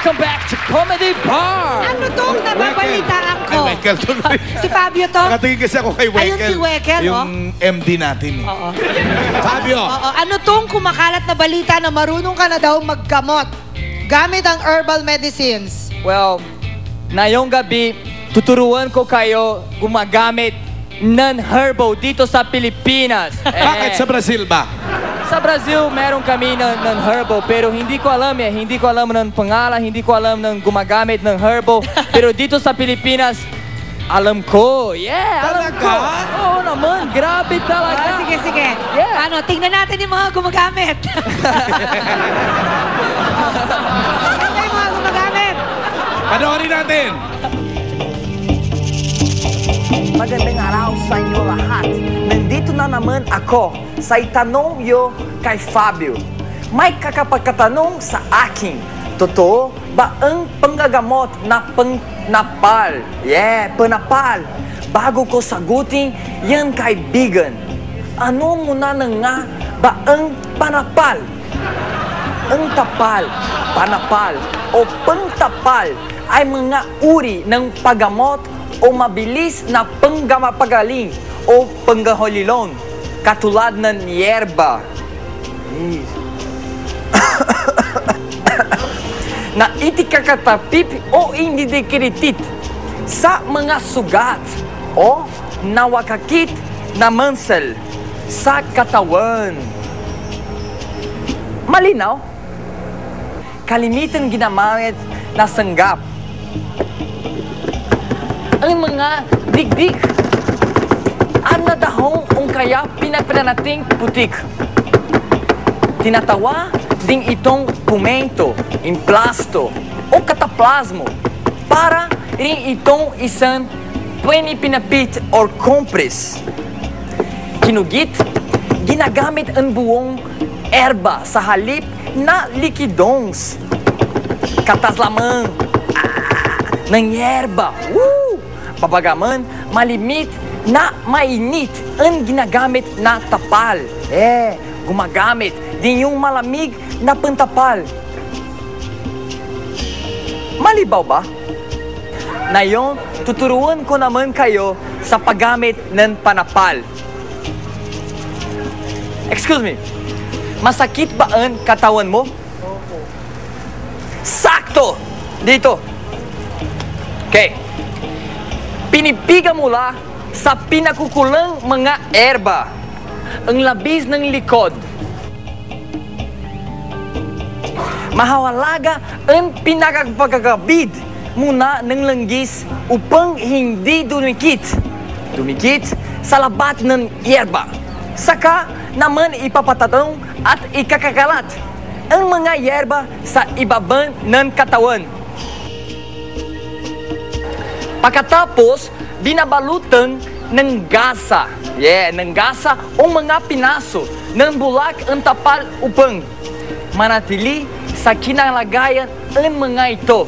Welcome back to Comedy Bar! Ano tong nababalitaan ko? Ay, Wekel tuloy. Si Fabio to? Nakatingin kasi ako kay Wekel. Ayun si Wekel, yung MD natin. Eh. Oo. Fabio! Oo. Ano tong kumakalat na balita na marunong ka na daw magkamot gamit ang herbal medicines? Well, ngayong gabi, tuturuan ko kayo gumagamit ng herbal dito sa Pilipinas. Bakit sa Brazil ba? Sa Brazil, meron kami ng herbal, pero hindi ko alam hindi ko alam ng pangalan, hindi ko alam ng gumagamit ng herbal. Pero dito sa Pilipinas, alam ko. Yeah, alam ko. Oo naman, grabe talaga. Sige, sige. Yeah. Ano, tingnan natin yung mga gumagamit. Tingnan yung mga gumagamit. Panoorin natin! Magandang araw sa inyo lahat. Nandito na naman ako sa itanong yo kay Fabio. May kakapagkatanong sa akin. Totoo ba ang panggagamot na panapal? Yeah, panapal. Bago ko sagutin yan kaibigan, ano muna na nga ba ang panapal? Ang tapal, panapal o pangtapal ay mga uri ng paggamot o mabilis na panggamapagaling o panggaholilon katulad ng yerba na itikakatapip o indidikiritit sa mga sugat o nawakakit na mansel sa katawan. Malinaw? Kalimitan ginamit na sanggap ang mga digdig at nadahong ang kaya pinapinanating putik. Tinatawa din itong pumento, implasto o kataplasmo para rin itong isang pinapit or compress. Kinugit, ginagamit ang buong erba sa halip na likidons. Katas lamang ng yerba. Woo! Papagaman, malimit na mainit ang ginagamit na tapal. Gumagamit din yung malamig na pantapal. Malibaw ba? Ngayon, tuturuan ko naman kayo sa paggamit ng panapal. Excuse me, masakit ba ang katawan mo? Opo. Sakto! Dito. Okay. Pinipiga mula sa pinakukulang mga erba ang labis ng likod. Mahawalaga ang pinakapagkakabid muna ng langgis upang hindi dumikit sa labat ng yerba. Saka naman ipapatatong at ikakakalat ang mga yerba sa ibaba ng katawan. Pagkatapos, binabalutan ng gasa. Ng gasa o mga pinaso ng bulak ang tapal upang manatili sa kinalagayan ang mga ito.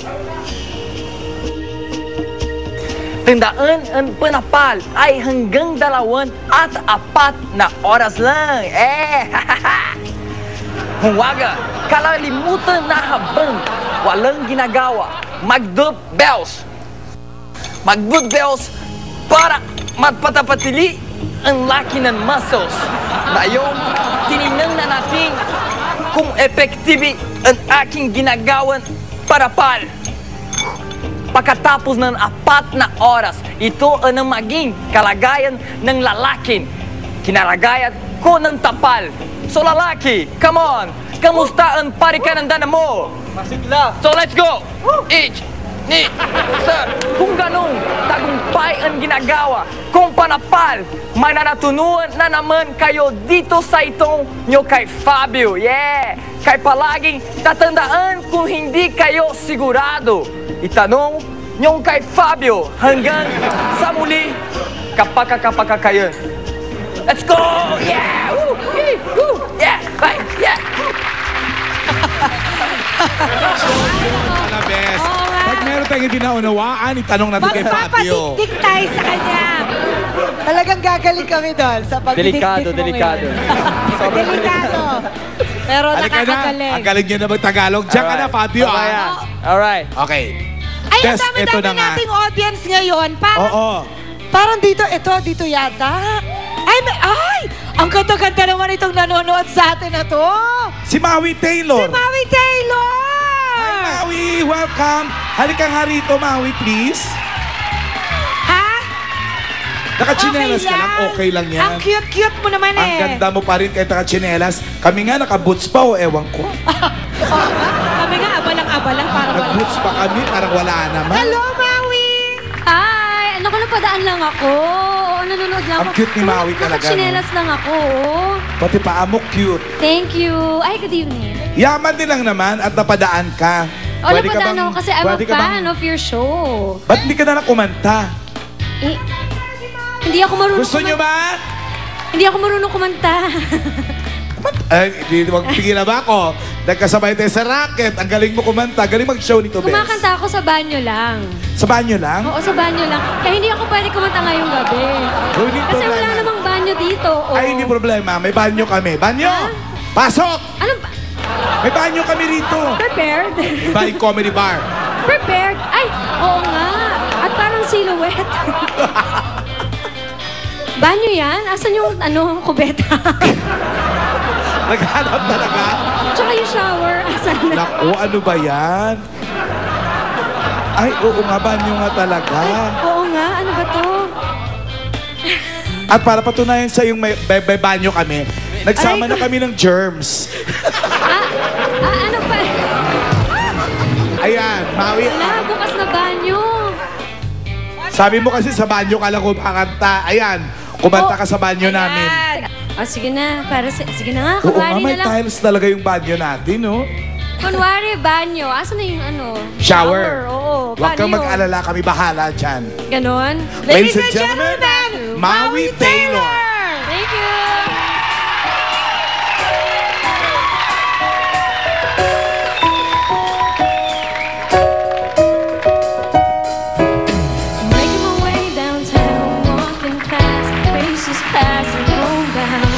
Tandaan, ang panapal ay hanggang 2 at 4 na oras lang. Huwaga, kalalimutan na habang walang ginagawa. Mag-dub bells para magpatapatili ang laki ng muscles. Ngayon, tinignan na natin kung epektibi ang aking ginagawan parapal. Pagkatapos ng 4 na oras, ito ang maging kalagayan ng lalaking kinalagayan ko ng tapal. So lalaki, come on! Kamusta ang parikanandana mo? Masigla! So let's go! Each! Ni, sir, kung ganun, tagumpay ang ginagawa, kung panapal, may nanatunuan na naman kayo dito sa itong nyo kay Fabio. Kay palaging tatandaan kung hindi kayo sigurado. Itanong nyo kay Fabio hanggang sa muli kapag-kayo. Let's go! Yeah! Woo! Woo! Yeah! Bye! Yeah! Best. Pag meron tayong hindi naunawaan, itanong natin kay Fabio. Magpapatiktik tayo sa kanya. Talagang gagaling kami doon sa pagdidikdik mo Delikado. ngayon. Delikado. Pero Halika na. nakakagaling. Ang galing niya na mag-Tagalog. Diyan ka na, Fabio. Alright. Okay. Ay, ang Tess, ito dami-dami na nga. nating audience ngayon. Parang, Oo. parang dito yata. Ay! Ang ganda-ganda naman itong nanonood sa atin na to. Si Maui Taylor. Si Maui Taylor! Hi, Maui. Welcome. Halika nga rito, Maui, please. Ha? Nakachinelas ka lang, okay lang yan. Ang cute-cute mo naman Ang ganda mo pa rin kahit nakachinelas. Kami nga naka-boots pa o ewan ko. Kami nga, abalang-abalang para wala. Nag-boots pa kami, parang wala naman. Hello, Maui! Hi! Naku, napadaan lang ako. Oo, nanonood lang Ang ako. cute ni Maui talaga, Nakachinelas lang ako. Oo. Pati paa mo cute. Thank you. Ay, good evening. Yaman din lang naman at napadaan ka. Oh, Pwede ka napadaan bang- ako kasi I'm a pwede ka fan of your show. Ba't hindi ka na kumanta? Eh, hindi ako marunong Gusto nyo ba? Hindi ako marunong kumanta. Ay, hindi magpigil na ba ako? Nagkasabay tayo sa racket. Ang galing mo kumanta. Galing mag-show nito, Bes. Kumakanta ako sa banyo lang. Sa banyo lang? Oo, sa banyo lang. Kaya hindi ako pwede kumanta ngayong gabi. Oh, hindi Kasi wala problema. namang banyo dito. Oo. Ay, hindi problema. May banyo kami. Banyo! Ha? Pasok! Anong ba? May banyo kami rito. Prepared? Iba yung comedy bar. Prepared? Ay, oo nga. At parang silhouette. Banyo yan? Asan yung kubeta? Naghanap talaga. Tsaka yung shower, asan na? Naku, ano ba yan? Ay, oo nga, banyo nga talaga. Oo nga, ano ba to? At para patunayan sa yung may banyo kami, nagsama na kami ng germs. Ano pa? Ayan, Maui. Wala, bukas na banyo. Sabi mo kasi sa banyo ka lang kumakanta. Ayan, kumanta ka sa banyo namin. Sige na, sige na nga, Oo nga, kunwari may na lang. tiles talaga yung banyo natin, no? Kunwari, banyo. Asan na yung Shower. Oo, Huwag kang paano yun? mag-alala, kami bahala dyan. Ganon? Ladies and gentlemen, Maui Taylor. Thank you. Making my way downtown, walking fast, faces passing homebound.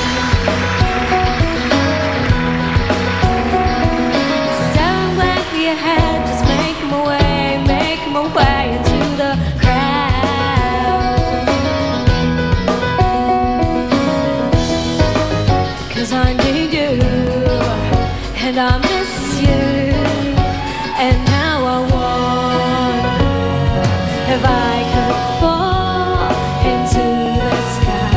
Sound like we had, just making my way into the crowd. 'Cause I need you, and I miss you, and now I wonder if I could fall into the sky.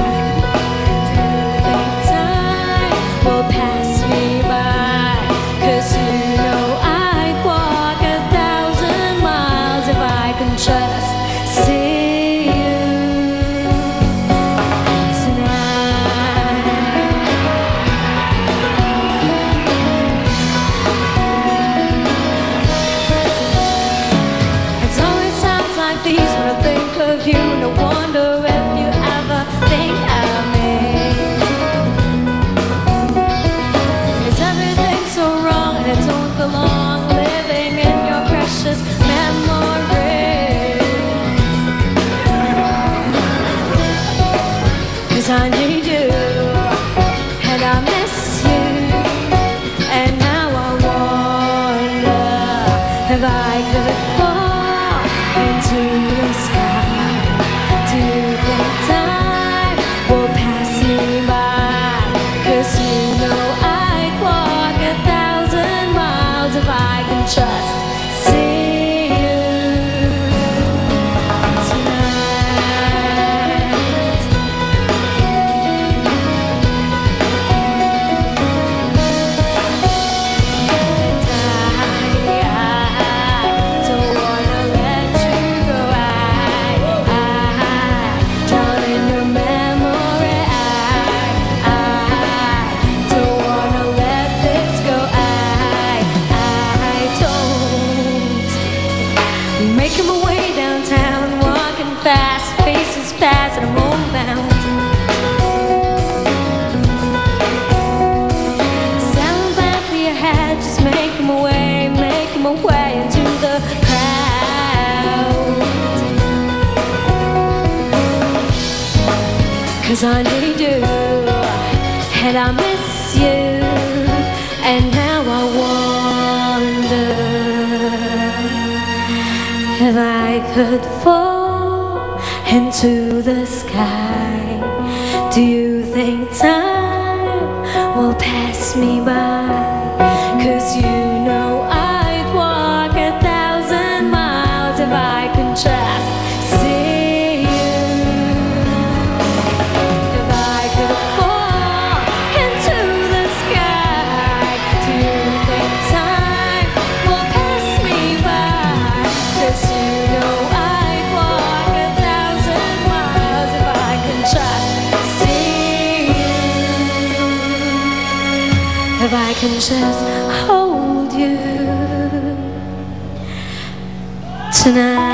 Do you think time will pass me by? 'Cause you know I'd walk 1,000 miles if I can just see you tonight. It's always times like these when I think of you, and I wonder if you ever think of me. Is everything so wrong and it don't belong living in your precious memory? 'Cause I need you, and I miss you, and now I wonder if I could fall into the sky. Do you think time will pass me by? 'Cause you know I'd walk 1,000 miles if I can just see you tonight. I don't wanna let you go. I drown in your memory. I don't wanna let this go. I don't. Making my way downtown, walking fast, faces pass, and I'm homebound. Sounds like we had, just making my way into the crowd. 'Cause I need you, and I miss you, I could fall into the sky, do you think time will pass me by? 'Cause you know I'd walk 1,000 miles if I could just see you. If I could fall into the sky, do you think time will pass me by? 'Cause you know I'd walk 1,000 miles if I could just see you. If I can just hold you tonight.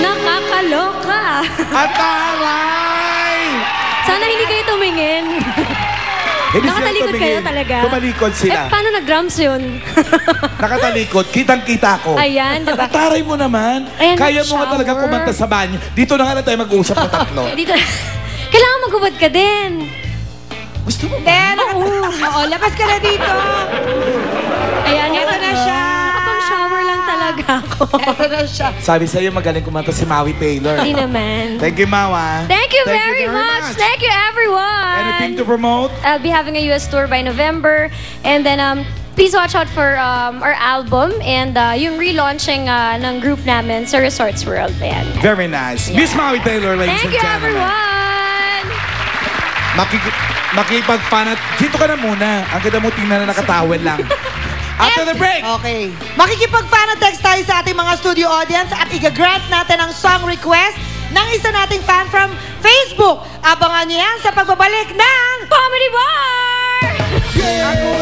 Nakakaloka. Ataray! Sana hindi kayo tumingin. Hindi sila Nakatalikod kayo tumingin. talaga. Tumalikod sila. Eh, paano nag-drums yun? Nakatalikod, kitang-kita ko. Ayan, diba? Taray mo naman. Ayan, Kaya mo nga shower. talaga kumanta sa banyo. Dito na nga lang tayo mag-uusap na tatlo. Dito. Kailangan magubad ka din. Gusto mo ba? Then, oo, labas ka na dito. Ayan, Eto na siya. Nakapang-shower lang talaga ako. Eto na siya. Sabi sa'yo, magaling kumanta si Maui Taylor. Hindi naman. Thank you, Mawa. Thank you very much. Thank you, everyone. Anything to promote? I'll be having a US tour by November. And then, please watch out for our album and yung relaunching ng group namin sa Resorts World Band. Very nice. Miss Maui Taylor, ladies Thank and you, gentlemen. everyone. Makipagpanat. Dito ka na muna. Ang ganda mo tingnan na nakatawel lang. After the break. Okay. Makikipag-fan text tayo sa ating mga studio audience at i-grant natin ang song request ng isa nating fan from Facebook. Abangan niyo yan sa pagbabalik ng Comedy Bar! Ako